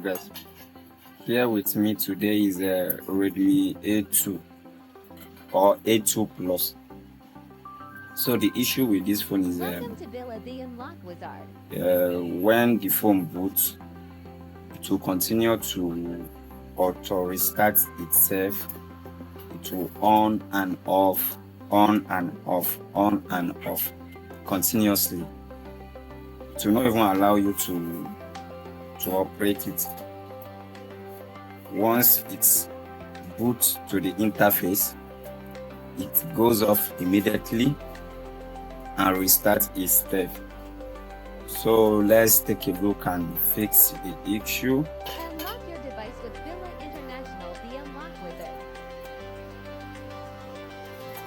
Guys, here with me today is a Redmi A2 or A2 Plus. So the issue with this phone is Welcome to Billa The Unlock Wizard. when the phone boots, to continue to auto restart itself, it will on and off, on and off, on and off continuously. It will not even allow you to operate it. Once it's boot to the interface, it goes off immediately and restarts itself. So let's take a look and fix the issue. Unlock your device with Billa International The Unlock Wizard.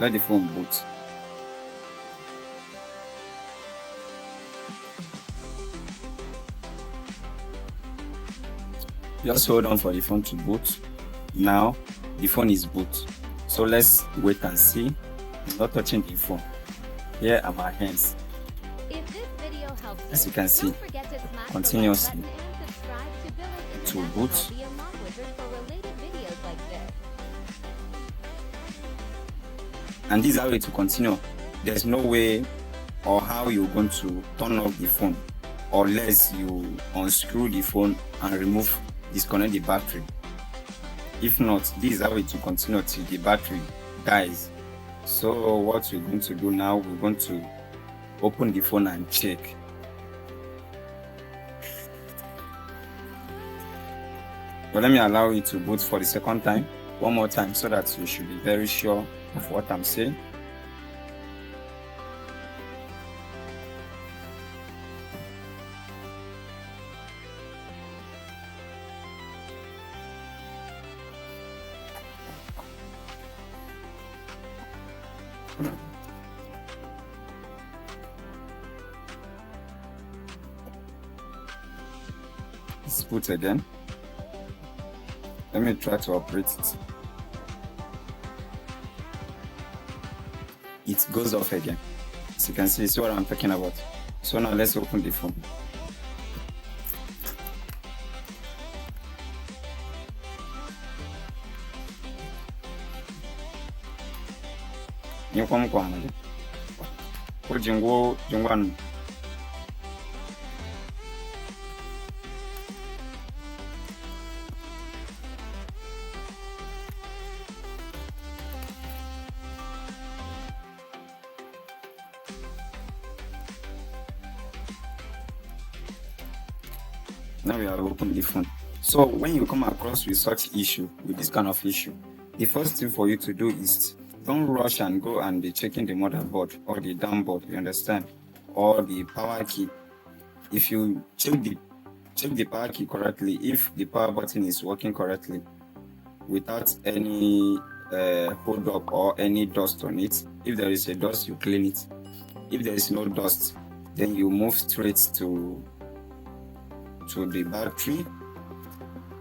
Let the phone boot. Just hold on for the phone to boot. Now the phone is boot. So let's wait and see. I'm not touching the phone. Here are my hands. If this video helps you, As you can see, don't forget to smash continuously the like button and subscribe to Billa to International boot. The Unlock Wizard for related videos like this. And this is how it will continue. There's no way or how you're going to turn off the phone unless you unscrew the phone and disconnect the battery. If not, this is how it will continue till the battery dies. So what we're going to do now, we're going to open the phone and check. But let me allow it to boot for the second time, one more time, so that you should be very sure of what I'm saying. Let's boot again. Let me try to operate it. It goes off again. As you can see what I'm talking about. So now let's open the phone. Now we have opened the phone. So when you come across with such issue, with this kind of issue, the first thing for you to do is don't rush and go and be checking the motherboard or the down board, you understand, or the power key. If you check the power key correctly, if the power button is working correctly without any hold up or any dust on it, if there is a dust, you clean it. If there is no dust, then you move straight to the battery.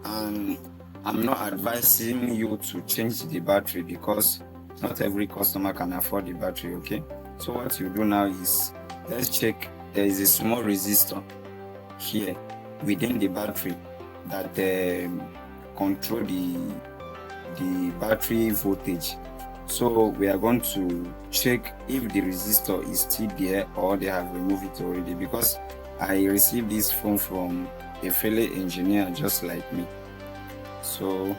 And I'm not advising you to change the battery because not every customer can afford the battery. Okay, so what you do now is, let's check. There is a small resistor here within the battery that control the battery voltage. So we are going to check if the resistor is still there or they have removed it already, because I received this phone from a fellow engineer just like me. So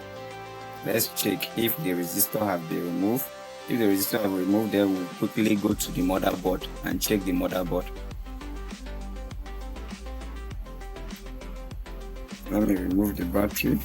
let's check if the resistor have been removed. If the resistor have removed, then we'll quickly go to the motherboard and check the motherboard. Let me remove the battery.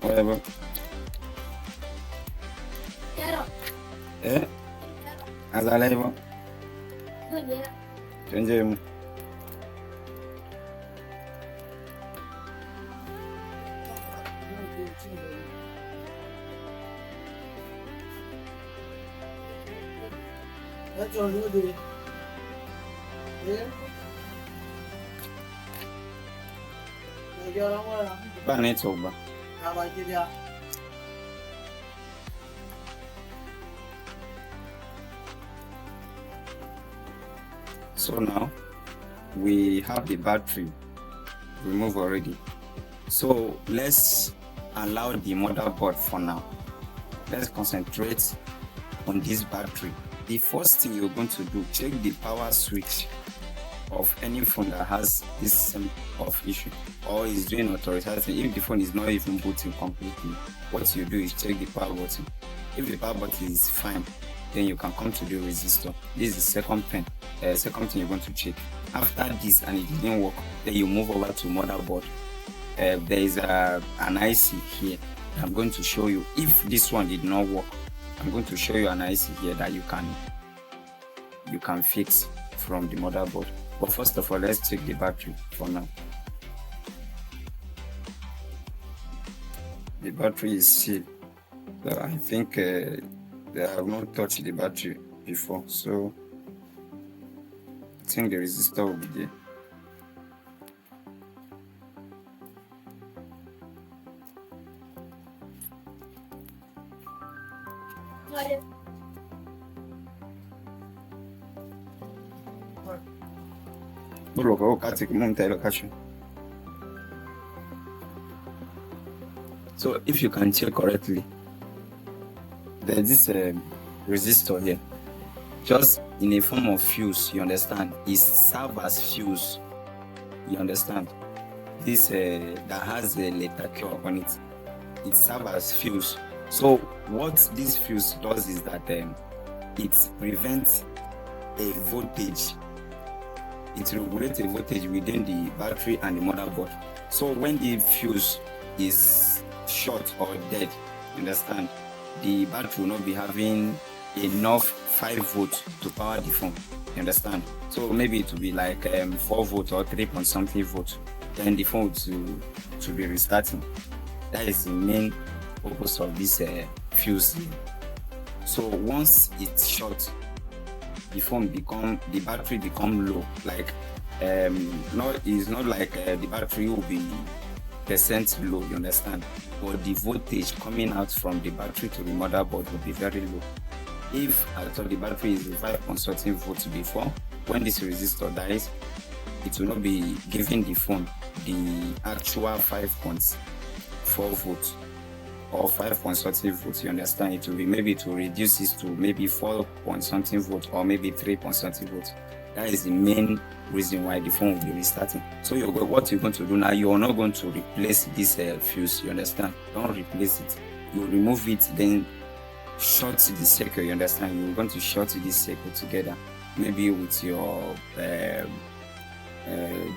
Whatever. Azaleva. Change. Ba network ba. So now we have the battery removed already. So let's allow the motherboard for now. Let's concentrate on this battery. The first thing you're going to do, check the power switch of any phone that has this same of issue or is doing authorization. If the phone is not even booting completely, what you do is check the power button. If the power button is fine, then you can come to the resistor. This is the second thing you're going to check. After this and it didn't work, then you move over to motherboard. There is an IC here. I'm going to show you. If this one did not work, I'm going to show you an IC here that you can fix from the motherboard. But first of all, let's check the battery for now. The battery is sealed. I think they have not touched the battery before, so I think the resistor will be there. So if you can check correctly, there's this resistor here, just in a form of fuse, you understand? It serves as fuse, you understand? This that has a letter Q on it, it serves as fuse. So what this fuse does is that it prevents a voltage. It regulates a voltage within the battery and the motherboard. So when the fuse is short or dead, you understand, the battery will not be having enough 5 volts to power the phone, you understand? So maybe it will be like 4 volts or 3 point something volts, then the phone to be restarting. That is the main purpose of this fuse. So once it's short, the battery become low. Like it's not like the battery will be percent low, you understand? But the voltage coming out from the battery to the motherboard will be very low. If I thought the battery is 5.13 volts before, when this resistor dies, it will not be giving the phone the actual 5.4 volts or 5.something volts, you understand? It will be, maybe to reduce this to maybe 4 point something volts or maybe 3 point something volts. That is the main reason why the phone will be restarting. So what you're going to do now, you're not going to replace this fuse, you understand? Don't replace it. You remove it, then short the circuit, you understand? You're going to short this circuit together, maybe with your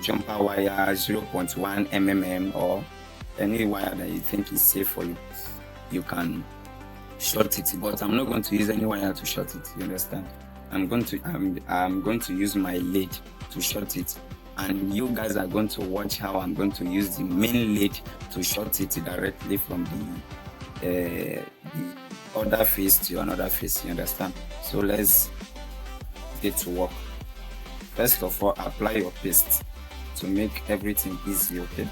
jumper wire 0.1 mm or any wire that you think is safe for you. You can short it, but I'm not going to use any wire to short it, you understand? I'm going to use my lead to short it, and you guys are going to watch how I'm going to use the main lead to short it directly from the other face to another face, you understand? So let's get to work. First of all, apply your paste to make everything easy, okay?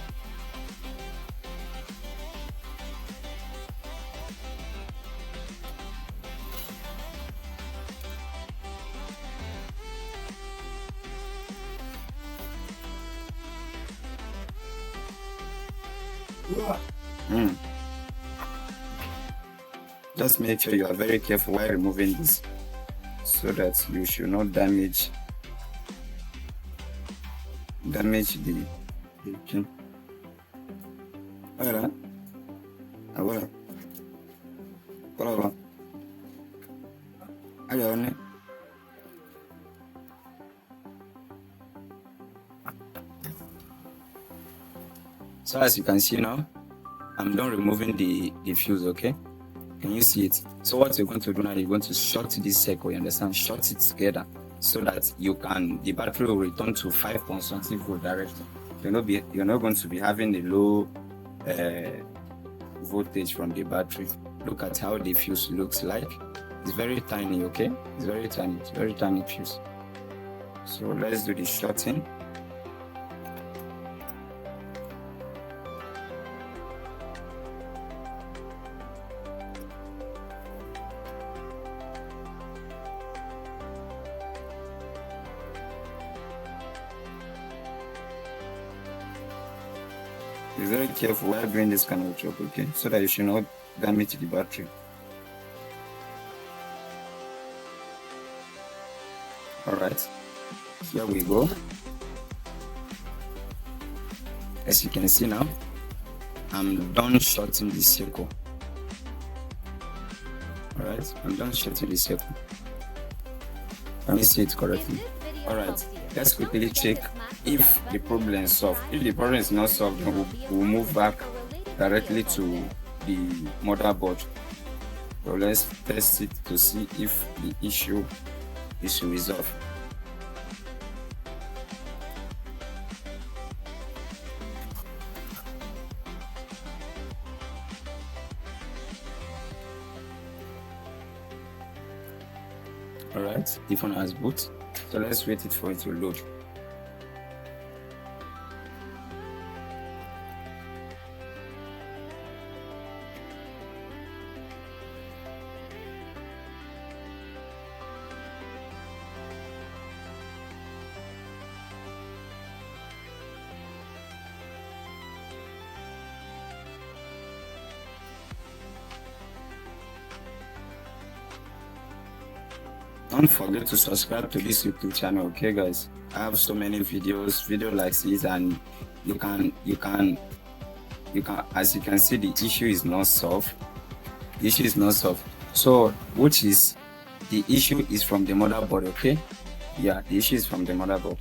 Just make sure you are very careful while removing this, so that you should not damage the pin. Voilà. Voilà. Voilà. Allez, on est. So as you can see now, I'm done removing the fuse, okay? Can you see it? So what you're going to do now, you're going to short this circle, you understand? Short it together so that the battery will return to 5 point something volt directly. You're not going to be having a low voltage from the battery. Look at how the fuse looks like. It's very tiny, okay? It's very tiny piece. So let's do the shorting. Be very careful while doing this kind of job, okay? So that you should not damage the battery. Alright, here we go. As you can see now, I'm done shorting the circle. Alright, I'm done shorting the circle. Let me see it correctly. Alright, let's quickly check if the problem is solved. If the problem is not solved, then we'll move back directly to the motherboard. So let's test it to see if the issue is resolved. Alright, the phone has boot, so let's wait it for it to load. Don't forget to subscribe to this YouTube channel, okay guys? I have so many videos like this, and you can as you can see, the issue is not solved. The issue is not solved. So which is the issue is from the motherboard, okay? Yeah, the issue is from the motherboard.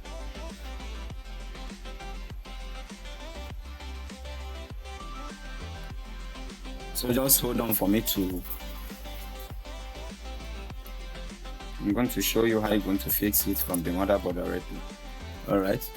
So just hold on for me to I'm going to show you how you're going to fix it from the motherboard already. Alright.